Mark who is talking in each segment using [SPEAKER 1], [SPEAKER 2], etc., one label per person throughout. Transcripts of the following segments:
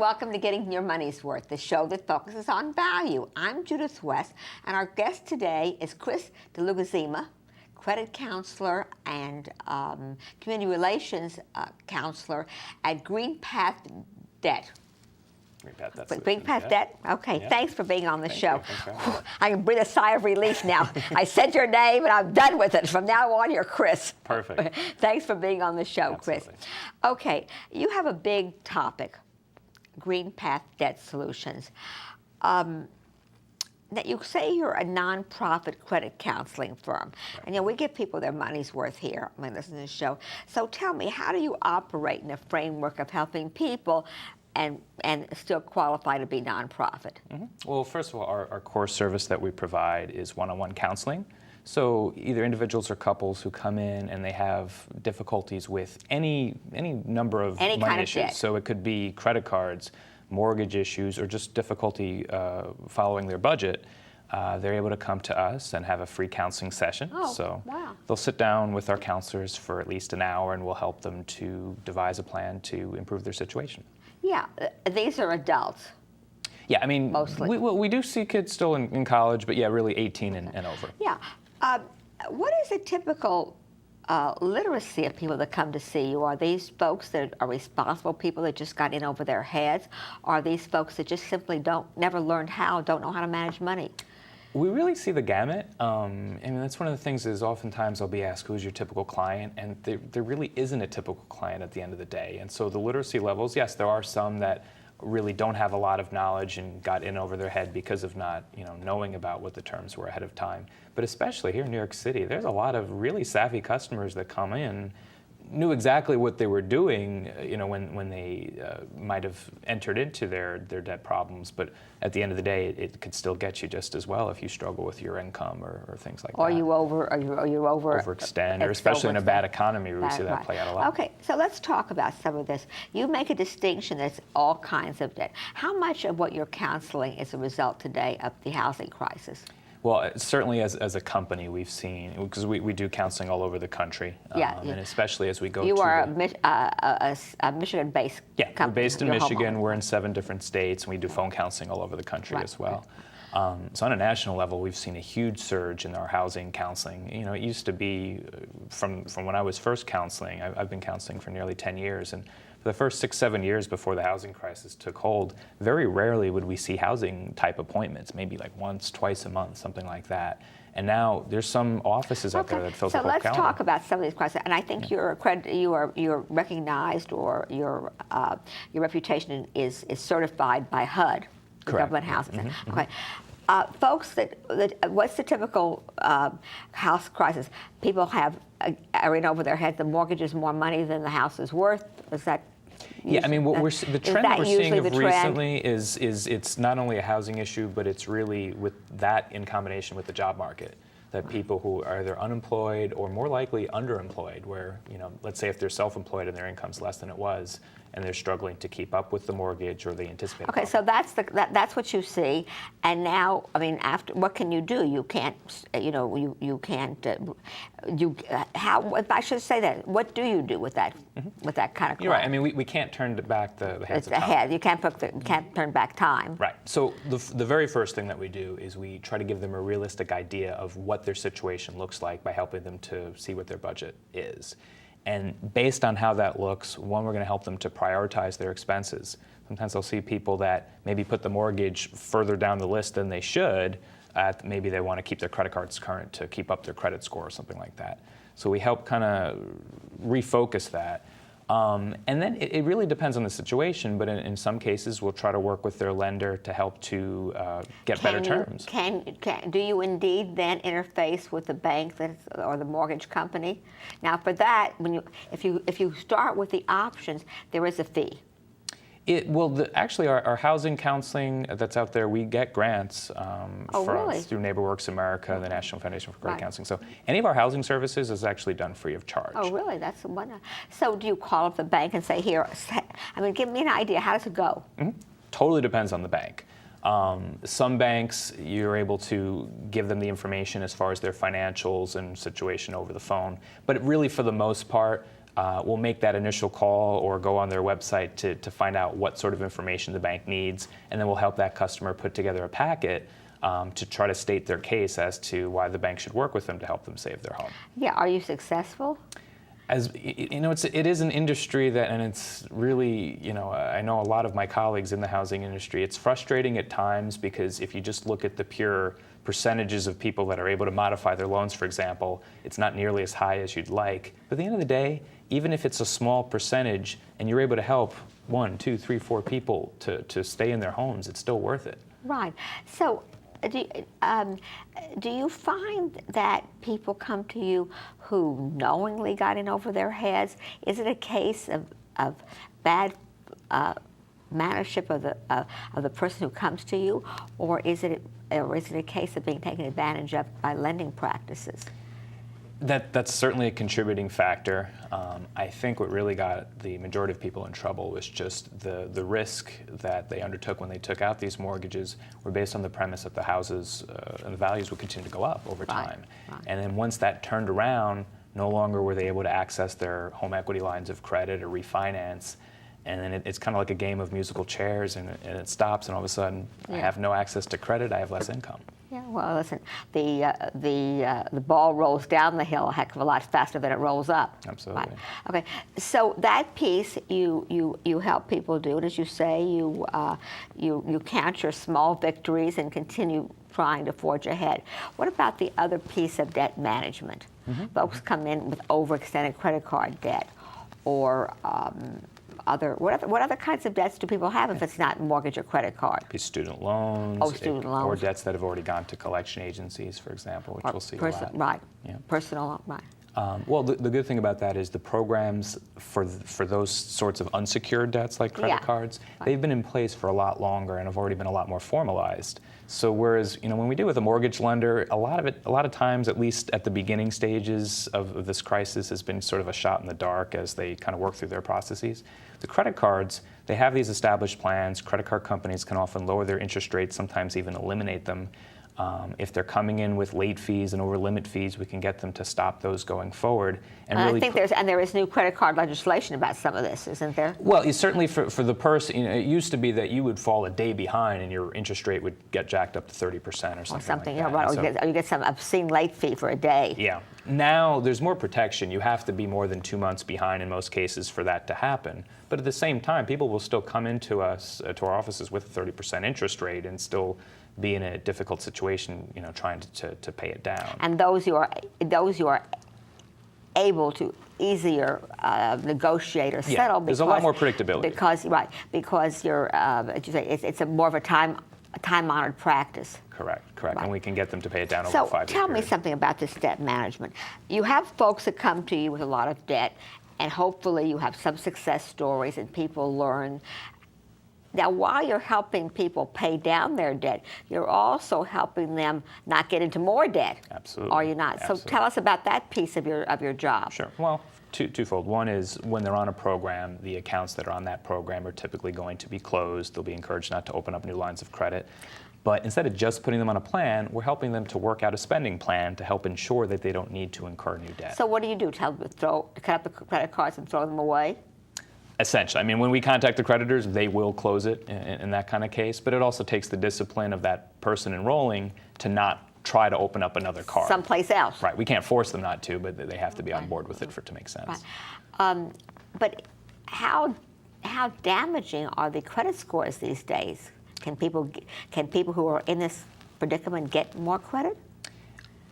[SPEAKER 1] welcome to Getting Your Money's Worth, the show that focuses on value. I'm Judith West, and our guest today is Chris Dlugozima, credit counselor and community relations counselor at Greenpath Debt. Greenpath Debt? Okay, yeah. Thanks for being on the show. I can breathe a sigh of relief now. I said your name and I'm done with it. From now on, you're Chris.
[SPEAKER 2] Perfect.
[SPEAKER 1] Thanks for being on the show,
[SPEAKER 2] Absolutely.
[SPEAKER 1] Chris. Okay, you have a big topic, Greenpath Debt Solutions. That you say you're a nonprofit credit counseling firm. Right. And we give people their money's worth here when they listen to the show. So tell me, how do you operate in a framework of helping people and still qualify to be nonprofit?
[SPEAKER 2] Mm-hmm. Well, first of all, our core service that we provide is one-on-one counseling. So either individuals or couples who come in and they have difficulties with any number of money issues.
[SPEAKER 1] Debt.
[SPEAKER 2] So it could be credit cards, mortgage issues, or just difficulty following their budget. They're able to come to us and have a free counseling session.
[SPEAKER 1] Wow.
[SPEAKER 2] They'll sit down with our counselors for at least an hour, and we'll help them to devise a plan to improve their situation.
[SPEAKER 1] Yeah, these are adults.
[SPEAKER 2] Yeah, I mean,
[SPEAKER 1] mostly.
[SPEAKER 2] We do see kids still in college, but yeah, really 18 and over.
[SPEAKER 1] Yeah. What is a typical literacy of people that come to see you? Are these folks that are responsible people that just got in over their heads? Are these folks that just simply never learned don't know how to manage money?
[SPEAKER 2] We really see the gamut. I mean, that's one of the things is oftentimes I'll be asked, who's your typical client? And there really isn't a typical client at the end of the day. And so the literacy levels, yes, there are some that really don't have a lot of knowledge and got in over their head because of not, knowing about what the terms were ahead of time. But especially here in New York City, there's a lot of really savvy customers that come in, knew exactly what they were doing, when they might have entered into their debt problems. But at the end of the day, it could still get you just as well if you struggle with your income or things like that.
[SPEAKER 1] Or you
[SPEAKER 2] overextend, or especially in a bad economy, we see that play out a lot.
[SPEAKER 1] Okay, so let's talk about some of this. You make a distinction that's all kinds of debt. How much of what you're counseling is a result today of the housing crisis?
[SPEAKER 2] Well, certainly as a company, we've seen, because we do counseling all over the country, and especially as we go
[SPEAKER 1] You are a Michigan-based company.
[SPEAKER 2] Yeah, we're based in Michigan. We're in 7 different states, and we do phone counseling all over the country as well. So on a national level, we've seen a huge surge in our housing counseling. It used to be, from when I was first counseling, I've been counseling for nearly 10 years, and for the first 6-7 years before the housing crisis took hold, very rarely would we see housing type appointments, maybe like once, twice a month, something like that. And now there's some offices out there that fill the whole calendar.
[SPEAKER 1] So let's talk about some of these crises. And I think you're recognized, or your reputation is certified by HUD, the government housing.
[SPEAKER 2] Mm-hmm.
[SPEAKER 1] Okay. Folks what's the typical house crisis? People are in over their heads. The mortgage is more money than the house is worth. Is that?
[SPEAKER 2] Yeah, I mean, the trend that we're seeing recently is it's not only a housing issue, but it's really with that in combination with the job market. That people who are either unemployed or more likely underemployed, where, let's say if they're self-employed and their income's less than it was, and they're struggling to keep up with the mortgage or they anticipate.
[SPEAKER 1] Okay, so that's what you see, and now, I mean, after, what can you do? You can't, if I should say that, what do you do with that, with that kind of?
[SPEAKER 2] You're right. I mean, we can't turn back the hands of time.
[SPEAKER 1] You can't turn back time.
[SPEAKER 2] Right. So the very first thing that we do is we try to give them a realistic idea of what their situation looks like by helping them to see what their budget is. And based on how that looks, we're going to help them to prioritize their expenses. Sometimes I'll see people that maybe put the mortgage further down the list than they should. Maybe they want to keep their credit cards current to keep up their credit score or something like that. So we help kind of refocus that. And then it really depends on the situation, but in some cases we'll try to work with their lender to help to get better terms.
[SPEAKER 1] Do you indeed then interface with the bank or the mortgage company? Now for that, if you start with the options, there is a fee.
[SPEAKER 2] Actually, our housing counseling that's out there, we get grants through NeighborWorks America, the National Foundation for Credit Counseling. So any of our housing services is actually done free of charge.
[SPEAKER 1] Oh, really? That's one. So do you call up the bank and say, here, give me an idea. How does it go?
[SPEAKER 2] Mm-hmm. Totally depends on the bank. Some banks, you're able to give them the information as far as their financials and situation over the phone. But really, for the most part, will make that initial call or go on their website to find out what sort of information the bank needs, and then we'll help that customer put together a packet to try to state their case as to why the bank should work with them to help them save their home.
[SPEAKER 1] Yeah, are you successful?
[SPEAKER 2] As you know, it is an industry that, and it's really, I know a lot of my colleagues in the housing industry, it's frustrating at times because if you just look at the pure percentages of people that are able to modify their loans, for example, it's not nearly as high as you'd like. But at the end of the day, even if it's a small percentage and you're able to help 1, 2, 3, 4 people to stay in their homes, it's still worth it.
[SPEAKER 1] Right. So do you find that people come to you who knowingly got in over their heads? Is it a case of bad management of the person who comes to you, or is it a case of being taken advantage of by lending practices?
[SPEAKER 2] That's certainly a contributing factor. I think what really got the majority of people in trouble was just the risk that they undertook when they took out these mortgages were based on the premise that the houses and the values would continue to go up over time. Right. And then once that turned around, no longer were they able to access their home equity lines of credit or refinance. And then it's kind of like a game of musical chairs, and it stops, and all of a sudden, I have no access to credit, I have less income.
[SPEAKER 1] Yeah, well, listen, the ball rolls down the hill a heck of a lot faster than it rolls up.
[SPEAKER 2] Absolutely.
[SPEAKER 1] Right. Okay, so that piece you help people do, and as you say, you count your small victories and continue trying to forge ahead. What about the other piece of debt management? Mm-hmm. Folks come in with overextended credit card debt, or what other kinds of debts do people have if it's not mortgage or credit card?
[SPEAKER 2] Student loans.
[SPEAKER 1] Student loans.
[SPEAKER 2] Or debts that have already gone to collection agencies, for example, which we'll see a lot.
[SPEAKER 1] Right.
[SPEAKER 2] Yeah.
[SPEAKER 1] Personal, right.
[SPEAKER 2] Well, the good thing about that is the programs for those sorts of unsecured debts like credit cards, they've been in place for a lot longer and have already been a lot more formalized. So whereas when we deal with a mortgage lender, a lot of times, at least at the beginning stages of this crisis, has been sort of a shot in the dark as they kind of work through their processes. The credit cards, they have these established plans. Credit card companies can often lower their interest rates, sometimes even eliminate them. If they're coming in with late fees and over limit fees, we can get them to stop those going forward. And really
[SPEAKER 1] I think there is new credit card legislation about some of this, isn't there?
[SPEAKER 2] Well, certainly for the person, it used to be that you would fall a day behind and your interest rate would get jacked up to 30% or something like that.
[SPEAKER 1] Right, or you get some obscene late fee for a day.
[SPEAKER 2] Yeah. Now there's more protection. You have to be more than 2 months behind in most cases for that to happen. But at the same time, people will still come into us, to our offices with a 30% interest rate and still be in a difficult situation, trying to pay it down.
[SPEAKER 1] And those you are able to easier negotiate or settle.
[SPEAKER 2] There's a lot more predictability.
[SPEAKER 1] Because you're, it's a more of a time-honored practice.
[SPEAKER 2] Correct. Right. And we can get them to pay it down over
[SPEAKER 1] So
[SPEAKER 2] 5 years.
[SPEAKER 1] tell me something about this debt management. You have folks that come to you with a lot of debt, and hopefully you have some success stories and people learn. Now, while you're helping people pay down their debt, you're also helping them not get into more debt.
[SPEAKER 2] Absolutely.
[SPEAKER 1] Are you not?
[SPEAKER 2] Absolutely.
[SPEAKER 1] So tell us about that piece of your job.
[SPEAKER 2] Sure. Well, twofold. One is when they're on a program, the accounts that are on that program are typically going to be closed. They'll be encouraged not to open up new lines of credit. But instead of just putting them on a plan, we're helping them to work out a spending plan to help ensure that they don't need to incur new debt.
[SPEAKER 1] So what do you do? Tell them to cut up the credit cards and throw them away?
[SPEAKER 2] Essentially. When we contact the creditors, they will close it in that kind of case. But it also takes the discipline of that person enrolling to not try to open up another card.
[SPEAKER 1] Someplace else.
[SPEAKER 2] Right. We can't force them not to, but they have to be on board with it for it to make sense.
[SPEAKER 1] Right. But how damaging are the credit scores these days? Can people who are in this predicament get more credit?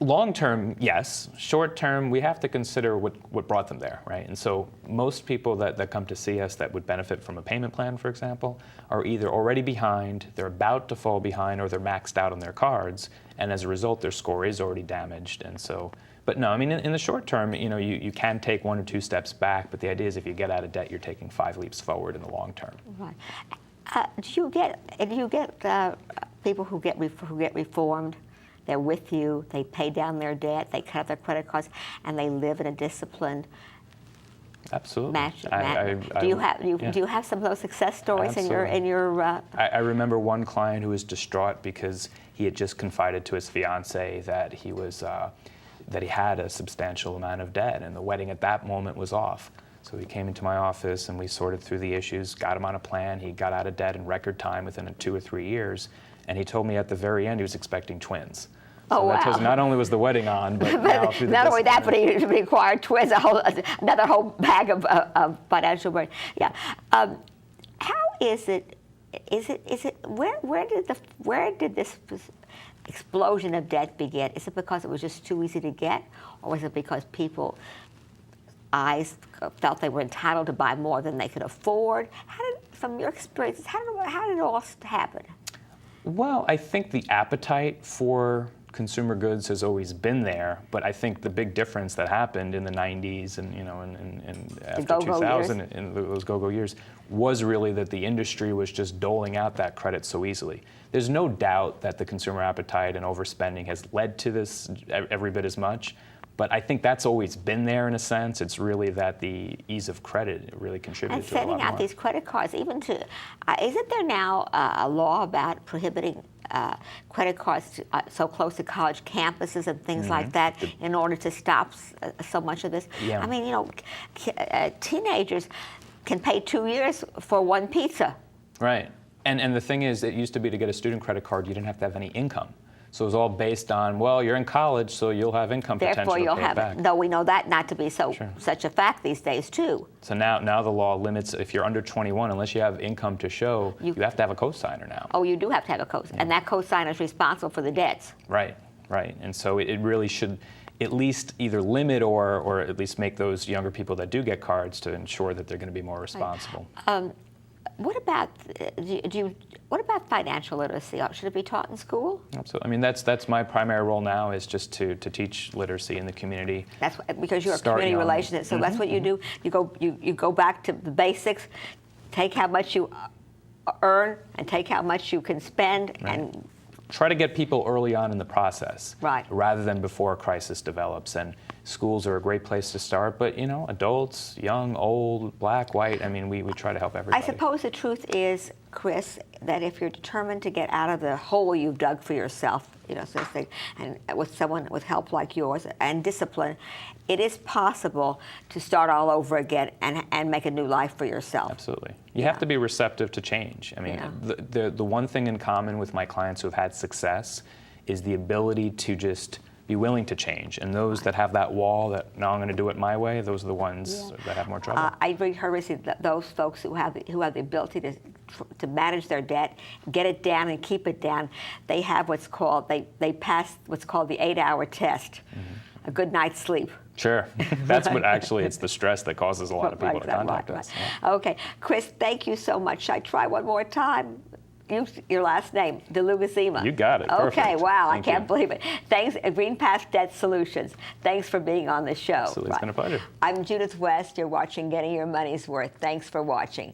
[SPEAKER 2] Long term, yes. Short term, we have to consider what brought them there, right? And so most people that come to see us that would benefit from a payment plan, for example, are either already behind, they're about to fall behind, or they're maxed out on their cards, and as a result, their score is already damaged. And so, but no, in the short term, you can take 1 or 2 steps back, but the idea is if you get out of debt, you're taking 5 leaps forward in the long term.
[SPEAKER 1] Right. Do you get people who get reformed? They're with you, they pay down their debt, they cut their credit cards, and they live in a disciplined
[SPEAKER 2] Absolutely.
[SPEAKER 1] match. Do you have some of those success stories in your?
[SPEAKER 2] I remember one client who was distraught because he had just confided to his fiancée that he had a substantial amount of debt, and the wedding at that moment was off. So he came into my office and we sorted through the issues, got him on a plan. He got out of debt in record time within 2 or 3 years. And he told me at the very end he was expecting twins. So that tells me not only was the wedding on, but now through the
[SPEAKER 1] not only that, but he required twins, another whole bag of financial burden. Yeah. How is it? Where did this explosion of debt begin? Is it because it was just too easy to get, or was it because people felt they were entitled to buy more than they could afford? From your experiences, how did it all happen?
[SPEAKER 2] Well, I think the appetite for consumer goods has always been there, but I think the big difference that happened in the 90s and and after 2000 in those go-go years was really that the industry was just doling out that credit so easily. There's no doubt that the consumer appetite and overspending has led to this every bit as much, but I think that's always been there in a sense. It's really that the ease of credit really contributed to a lot more.
[SPEAKER 1] And sending out these credit cards, even to, isn't there now a law about prohibiting credit cards so close to college campuses and things like that in order to stop so much of this?
[SPEAKER 2] Yeah.
[SPEAKER 1] I mean, teenagers can pay 2 years for one pizza.
[SPEAKER 2] Right. And the thing is, it used to be to get a student credit card, you didn't have to have any income. So it was all based on, well, you're in college, so you'll have income potential to pay it back.
[SPEAKER 1] Though we know that not to be such a fact these days, too.
[SPEAKER 2] So now the law limits, if you're under 21, unless you have income to show, you have to have a cosigner now.
[SPEAKER 1] Oh, you do have to have a cosigner, and that cosigner is responsible for the debts.
[SPEAKER 2] Right. And so it really should at least either limit or at least make those younger people that do get cards to ensure that they're going to be more responsible.
[SPEAKER 1] Right. What about financial literacy? Should it be taught in school?
[SPEAKER 2] Absolutely. I mean, that's my primary role now, is just to teach literacy in the community.
[SPEAKER 1] That's because you're a community relations, so that's what you do. You go back to the basics, take how much you earn and take how much you can spend, and
[SPEAKER 2] try to get people early on in the process,
[SPEAKER 1] right,
[SPEAKER 2] rather than before a crisis develops. And schools are a great place to start, but adults, young, old, black, white, I mean, we try to help everybody.
[SPEAKER 1] I suppose the truth is, Chris, that if you're determined to get out of the hole you've dug for yourself, so to say, and with someone with help like yours and discipline, it is possible to start all over again and make a new life for yourself.
[SPEAKER 2] Absolutely. You have to be receptive to change. I mean, the one thing in common with my clients who have had success is the ability to just be willing to change. And those that have that wall that, no, I'm going to do it my way, those are the ones that have more trouble.
[SPEAKER 1] I heard recently that those folks who have the ability to manage their debt, get it down and keep it down, they have they pass what's called the 8-hour test, a good night's sleep.
[SPEAKER 2] Sure. That's what actually, it's the stress that causes a lot of people to contact us.
[SPEAKER 1] Yeah. Okay. Chris, thank you so much. Should I try one more time? Your last name, Dlugozima.
[SPEAKER 2] You got it.
[SPEAKER 1] Okay,
[SPEAKER 2] Perfect.
[SPEAKER 1] wow,
[SPEAKER 2] Thank
[SPEAKER 1] I can't
[SPEAKER 2] you.
[SPEAKER 1] believe it. Thanks, Greenpath Debt Solutions. Thanks for being on the show.
[SPEAKER 2] Absolutely, it's been a pleasure.
[SPEAKER 1] I'm Judith West. You're watching Getting Your Money's Worth. Thanks for watching.